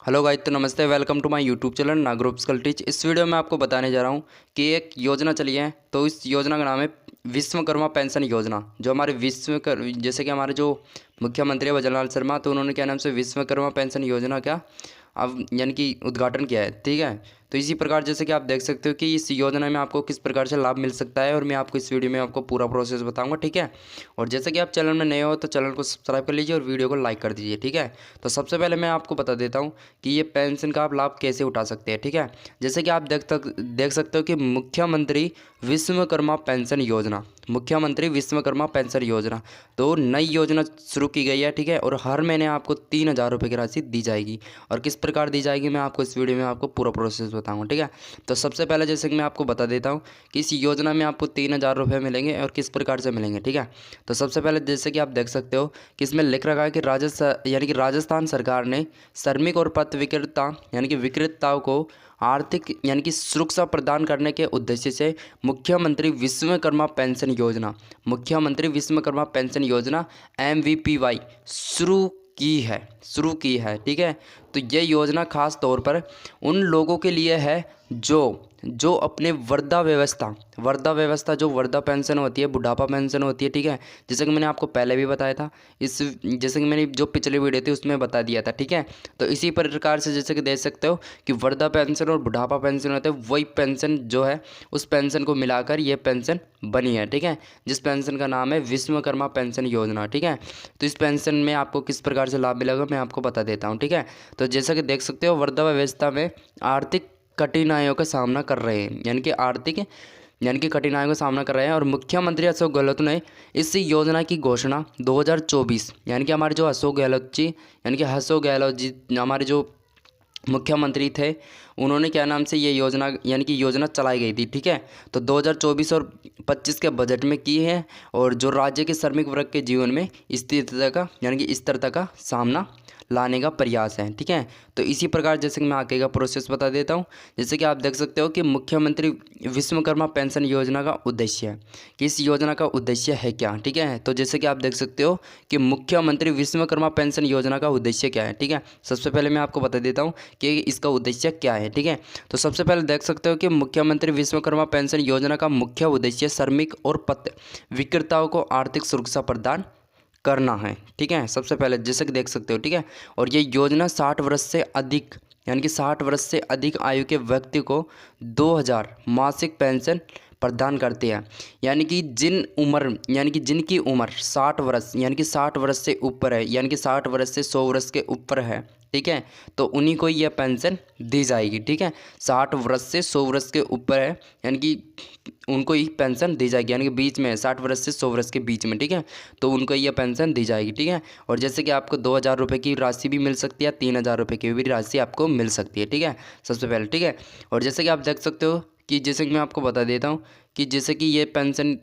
Hello guys, तो नमस्ते। Welcome to my YouTube channel Nagroop skill teach. इस वीडियो में आपको बताने जा रहा हूँ कि एक योजना चली है। तो इस योजना का नाम है विश्वकर्मा पेंशन योजना। जो हमारे जैसे कि हमारे जो मुख्यमंत्री है भजनलाल शर्मा, तो उन्होंने क्या नाम से विश्वकर्मा पेंशन योजना का अब यानी कि उद्घाटन किया है। ठीक है, तो इसी प्रकार जैसे कि आप देख सकते हो कि इस योजना में आपको किस प्रकार से लाभ मिल सकता है, और मैं आपको इस वीडियो में आपको पूरा प्रोसेस बताऊंगा। ठीक है, और जैसे कि आप चैनल में नए हो तो चैनल को सब्सक्राइब कर लीजिए और वीडियो को लाइक कर दीजिए। ठीक है, तो सबसे पहले मैं आपको बता देता हूँ कि ये पेंशन का आप लाभ कैसे उठा सकते हैं। ठीक है, जैसे कि आप देख सकते हो कि मुख्यमंत्री विश्वकर्मा पेंशन योजना, मुख्यमंत्री विश्वकर्मा पेंशन योजना, तो नई योजना शुरू की गई है। ठीक है, और हर महीने आपको 3,000 रुपये की राशि दी जाएगी। और किस प्रकार दी जाएगी मैं आपको इस वीडियो में आपको पूरा प्रोसेस बताऊंगा। ठीक है, तो सबसे पहले जैसे कि मैं आपको बता देता हूँ कि इस योजना में आपको 3,000 रुपये मिलेंगे और किस प्रकार से मिलेंगे। ठीक है, तो सबसे पहले जैसे कि आप देख सकते हो कि इसमें लिख रखा है कि राजस्थान सरकार ने श्रमिक और पथ विक्रेता यानी कि विक्रेताओं को आर्थिक यानी कि सुरक्षा प्रदान करने के उद्देश्य से मुख्यमंत्री विश्वकर्मा पेंशन योजना, मुख्यमंत्री विश्वकर्मा पेंशन योजना MVPY शुरू की है। ठीक है, तो ये योजना खास तौर पर उन लोगों के लिए है जो अपने वृद्धा व्यवस्था जो वृद्धा पेंशन होती है, बुढ़ापा पेंशन होती है। ठीक है, जैसे कि मैंने आपको पहले भी बताया था, जैसे कि मैंने जो पिछली वीडियो थी उसमें बता दिया था। ठीक है, तो इसी प्रकार से जैसे कि देख सकते हो कि वृद्धा पेंशन और बुढ़ापा पेंशन होते हैं, वही पेंशन जो है उस पेंशन को मिलाकर ये पेंशन बनी है। ठीक है, जिस पेंशन का नाम है विश्वकर्मा पेंशन योजना। ठीक है, तो इस पेंशन में आपको किस प्रकार से लाभ मिलेगा मैं आपको बता देता हूँ। ठीक है, तो जैसा कि देख सकते हो वृद्धावस्था में आर्थिक कठिनाइयों का सामना कर रहे हैं, यानी कि कठिनाइयों का सामना कर रहे हैं। और मुख्यमंत्री अशोक गहलोत ने इस योजना की घोषणा 2024 यानी कि हमारे जो अशोक गहलोत जी हमारे जो मुख्यमंत्री थे, उन्होंने क्या नाम से ये योजना यानी कि योजना चलाई गई थी। ठीक है, तो 2024 और 25 के बजट में की है, और जो राज्य के श्रमिक वर्ग के जीवन में स्थिरता का सामना लाने का प्रयास है। ठीक है, तो इसी प्रकार जैसे कि मैं आगे का प्रोसेस बता देता हूँ। जैसे कि आप देख सकते हो कि मुख्यमंत्री विश्वकर्मा पेंशन योजना का उद्देश्य है कि इस योजना का उद्देश्य है क्या। ठीक है, तो जैसे कि आप देख सकते हो कि मुख्यमंत्री विश्वकर्मा पेंशन योजना का उद्देश्य क्या है। ठीक है, सबसे पहले मैं आपको बता देता हूँ कि इसका उद्देश्य क्या है। ठीक है, तो सबसे पहले देख सकते हो कि मुख्यमंत्री विश्वकर्मा पेंशन योजना का मुख्य उद्देश्य श्रमिक और पथ विक्रेताओं को आर्थिक सुरक्षा प्रदान करना है। ठीक है, सबसे पहले जैसे कि देख सकते हो। ठीक है, और ये योजना 60 वर्ष से अधिक यानी कि 60 वर्ष से अधिक आयु के व्यक्ति को 2,000 मासिक पेंशन प्रदान करती है। यानी कि जिनकी उम्र 60 वर्ष यानी कि 60 वर्ष से ऊपर है, यानी कि 60 वर्ष से 100 वर्ष के ऊपर है। ठीक है, तो उन्हीं को यह पेंशन दी जाएगी। ठीक है, 60 वर्ष से 100 वर्ष के ऊपर है यानी कि उनको ही पेंशन दी जाएगी, यानी कि बीच में 60 वर्ष से 100 वर्ष के बीच में। ठीक है, तो उनको यह पेंशन दी जाएगी। ठीक है, और जैसे कि आपको 2,000 रुपये की राशि भी मिल सकती है, 3,000 रुपये की भी राशि आपको मिल सकती है। ठीक है, सबसे पहले। ठीक है, और जैसे कि आप देख सकते हो कि जैसे कि मैं आपको बता देता हूँ कि जैसे कि ये पेंशन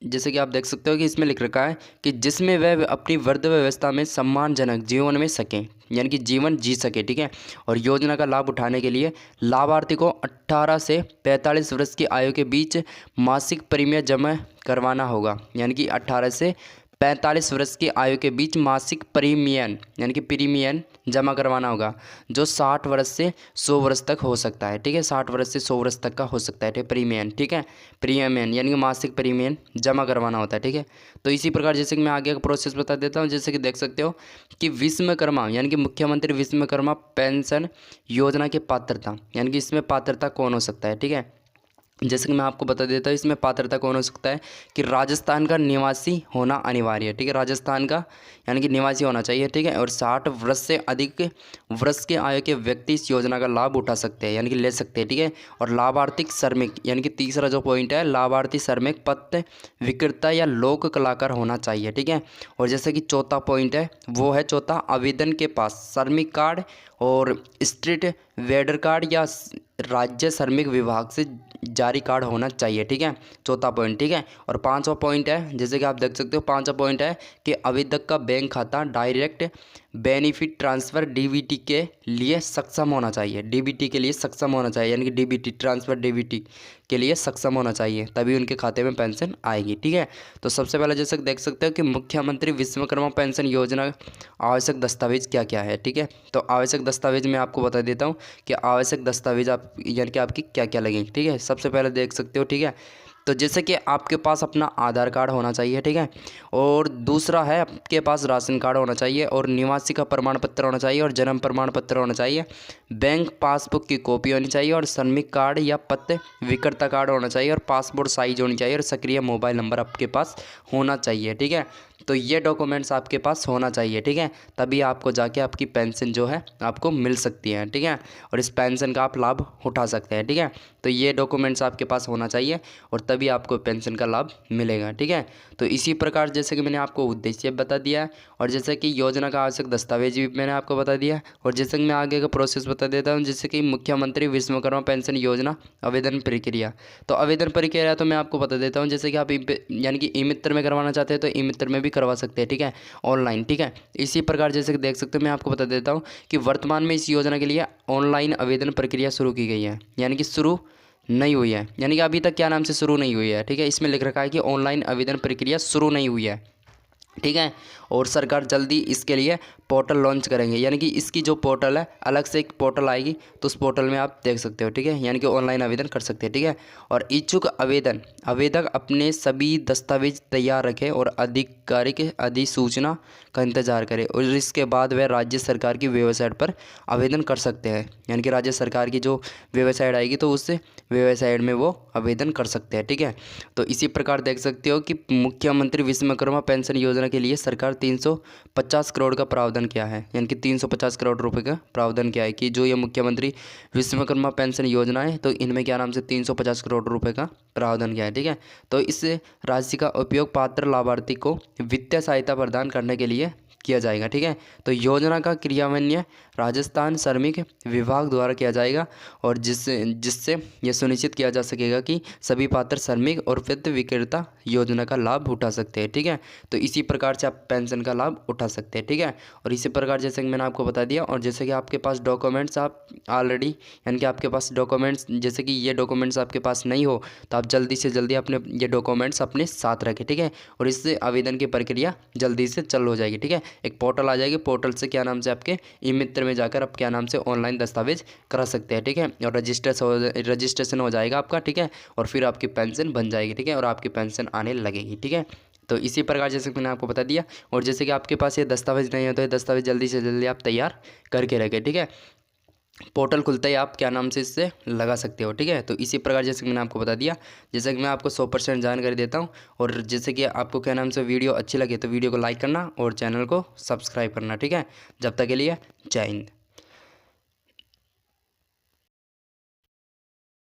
जैसे कि आप देख सकते हो कि इसमें लिख रखा है कि जिसमें वह अपनी वृद्धावस्था में सम्मानजनक जीवन में सकें, यानी कि जीवन जी सके। ठीक है, और योजना का लाभ उठाने के लिए लाभार्थी को 18 से 45 वर्ष की आयु के बीच मासिक प्रीमियम जमा करवाना होगा, यानी कि 18 से 45 वर्ष की आयु के बीच मासिक प्रीमियम जमा करवाना होगा, जो 60 वर्ष से 100 वर्ष तक हो सकता है। ठीक है, 60 वर्ष से 100 वर्ष तक का हो सकता है प्रीमियम। ठीक है, प्रीमियम यानी कि मासिक प्रीमियम जमा करवाना होता है। ठीक है, तो इसी प्रकार जैसे कि मैं आगे का प्रोसेस बता देता हूँ। जैसे कि देख सकते हो कि विश्वकर्मा यानी कि मुख्यमंत्री विश्वकर्मा पेंशन योजना की पात्रता, यानी कि इसमें पात्रता कौन हो सकता है। ठीक है, जैसे कि मैं आपको बता देता हूँ इसमें पात्रता कौन हो सकता है कि राजस्थान का निवासी होना अनिवार्य है। ठीक है, राजस्थान का यानी कि निवासी होना चाहिए। ठीक है, और 60 वर्ष से अधिक वर्ष के आयु के व्यक्ति इस योजना का लाभ उठा सकते हैं, यानी कि ले सकते हैं। ठीक है, और लाभार्थी श्रमिक यानी कि तीसरा जो पॉइंट है, लाभार्थी श्रमिक पथ विक्रेता या लोक कलाकार होना चाहिए। ठीक है, और जैसे कि चौथा पॉइंट है वो है चौथा, आवेदन के पास श्रमिक कार्ड और स्ट्रीट वेडर कार्ड या राज्य श्रमिक विभाग से जारी कार्ड होना चाहिए। ठीक है, चौथा पॉइंट। ठीक है, और पांचवा पॉइंट है जैसे कि आप देख सकते हो, पांचवा पॉइंट है कि आवेदक का बैंक खाता डायरेक्ट बेनिफिट ट्रांसफ़र डीबीटी के लिए सक्षम होना चाहिए, डीबीटी के लिए सक्षम होना चाहिए, यानी कि डीबीटी ट्रांसफ़र डीबीटी के लिए सक्षम होना चाहिए, तभी उनके खाते में पेंशन आएगी। ठीक है, तो सबसे पहले जैसे देख सकते हो कि मुख्यमंत्री विश्वकर्मा पेंशन योजना आवश्यक दस्तावेज क्या क्या है। ठीक है, तो आवश्यक दस्तावेज मैं आपको बता देता हूँ कि आवश्यक दस्तावेज आप यानी कि आपकी क्या क्या लगेंगे। ठीक है, सबसे पहले देख सकते हो। ठीक है, तो जैसे कि आपके पास अपना आधार कार्ड होना चाहिए। ठीक है, और दूसरा है आपके पास राशन कार्ड होना चाहिए, और निवासी का प्रमाण पत्र होना चाहिए, और जन्म प्रमाण पत्र होना चाहिए, बैंक पासबुक की कॉपी होनी चाहिए, और श्रमिक कार्ड या पत्र विक्रेता कार्ड होना चाहिए, और पासपोर्ट साइज होनी चाहिए, और सक्रिय मोबाइल नंबर आपके पास होना चाहिए। ठीक है, तो ये डॉक्यूमेंट्स आपके पास होना चाहिए। ठीक है, तभी आपको जाके आपकी पेंशन जो है आपको मिल सकती है। ठीक है, और इस पेंशन का आप लाभ उठा सकते हैं। ठीक है, तो ये डॉक्यूमेंट्स आपके पास होना चाहिए और तभी आपको पेंशन का लाभ मिलेगा। ठीक है, तो इसी प्रकार जैसे कि मैंने आपको उद्देश्य बता दिया है, और जैसे कि योजना का आवश्यक दस्तावेज भी मैंने आपको बता दिया है, और जैसे कि मैं आगे का प्रोसेस बता देता हूँ, जैसे कि मुख्यमंत्री विश्वकर्मा पेंशन योजना आवेदन प्रक्रिया। तो आवेदन प्रक्रिया तो मैं आपको बता देता हूँ, जैसे कि आप यानी कि ई मित्र में करवाना चाहते हैं तो ई मित्र में भी करवा सकते हैं। ठीक है, ऑनलाइन। ठीक है, इसी प्रकार जैसे कि देख सकते हो मैं आपको बता देता हूँ कि वर्तमान में इस योजना के लिए ऑनलाइन आवेदन प्रक्रिया शुरू की गई है, यानी कि शुरू नहीं हुई है, यानी कि अभी तक क्या नाम से शुरू नहीं हुई है। ठीक है, इसमें लिख रखा है कि ऑनलाइन आवेदन प्रक्रिया शुरू नहीं हुई है। ठीक है, और सरकार जल्दी इसके लिए पोर्टल लॉन्च करेंगे, यानी कि इसकी जो पोर्टल है अलग से एक पोर्टल आएगी, तो उस पोर्टल में आप देख सकते हो। ठीक है, यानी कि ऑनलाइन आवेदन कर सकते हैं। ठीक है, और इच्छुक आवेदक अपने सभी दस्तावेज तैयार रखें और आधिकारिक अधिसूचना का इंतजार करें, और इसके बाद वह राज्य सरकार की वेबसाइट पर आवेदन कर सकते हैं, यानी कि राज्य सरकार की जो वेबसाइट आएगी तो उस वेबसाइट में वो आवेदन कर सकते हैं। ठीक है, तो इसी प्रकार देख सकते हो कि मुख्यमंत्री विश्वकर्मा पेंशन योजना के लिए सरकार 350 करोड़ का प्रावधान किया है, यानी कि 350 करोड़ रुपए का प्रावधान किया है कि जो ये मुख्यमंत्री विश्वकर्मा पेंशन योजना है तो इनमें क्या नाम से 350 करोड़ रुपए का प्रावधान किया है। ठीक है, तो इस राशि का उपयोग पात्र लाभार्थी को वित्तीय सहायता प्रदान करने के लिए किया जाएगा। ठीक है, तो योजना का क्रियान्वयन राजस्थान श्रमिक विभाग द्वारा किया जाएगा, और जिससे यह सुनिश्चित किया जा सकेगा कि सभी पात्र श्रमिक और वित्त विक्रेता योजना का लाभ उठा सकते हैं। ठीक है, तो इसी प्रकार से आप पेंशन का लाभ उठा सकते हैं। ठीक है, और इसी प्रकार जैसे कि मैंने आपको बता दिया, और जैसे कि आपके पास डॉक्यूमेंट्स आप ऑलरेडी यानी कि आपके पास डॉक्यूमेंट्स जैसे कि ये डॉक्यूमेंट्स आपके पास नहीं हो तो आप जल्दी से जल्दी अपने ये डॉक्यूमेंट्स अपने साथ रखें। ठीक है, और इससे आवेदन की प्रक्रिया जल्दी से चालू हो जाएगी। ठीक है, एक पोर्टल आ जाएगी, पोर्टल से क्या नाम से आपके ई मित्र में जाकर आप क्या नाम से ऑनलाइन दस्तावेज करा सकते हैं। ठीक है, और रजिस्ट्रेशन हो जाएगा आपका। ठीक है, और फिर आपकी पेंशन बन जाएगी। ठीक है, और आपकी पेंशन आने लगेगी। ठीक है, तो इसी प्रकार जैसे मैंने आपको बता दिया, और जैसे कि आपके पास ये दस्तावेज नहीं है तो ये दस्तावेज जल्दी से जल्दी आप तैयार करके रखें। ठीक है, पोर्टल खुलते ही आप क्या नाम से इससे लगा सकते हो। ठीक है, तो इसी प्रकार जैसे कि मैंने आपको बता दिया, जैसे कि मैं आपको 100% जानकारी देता हूँ, और जैसे कि आपको क्या नाम से वीडियो अच्छी लगे तो वीडियो को लाइक करना और चैनल को सब्सक्राइब करना। ठीक है, जब तक के लिए जय हिंद।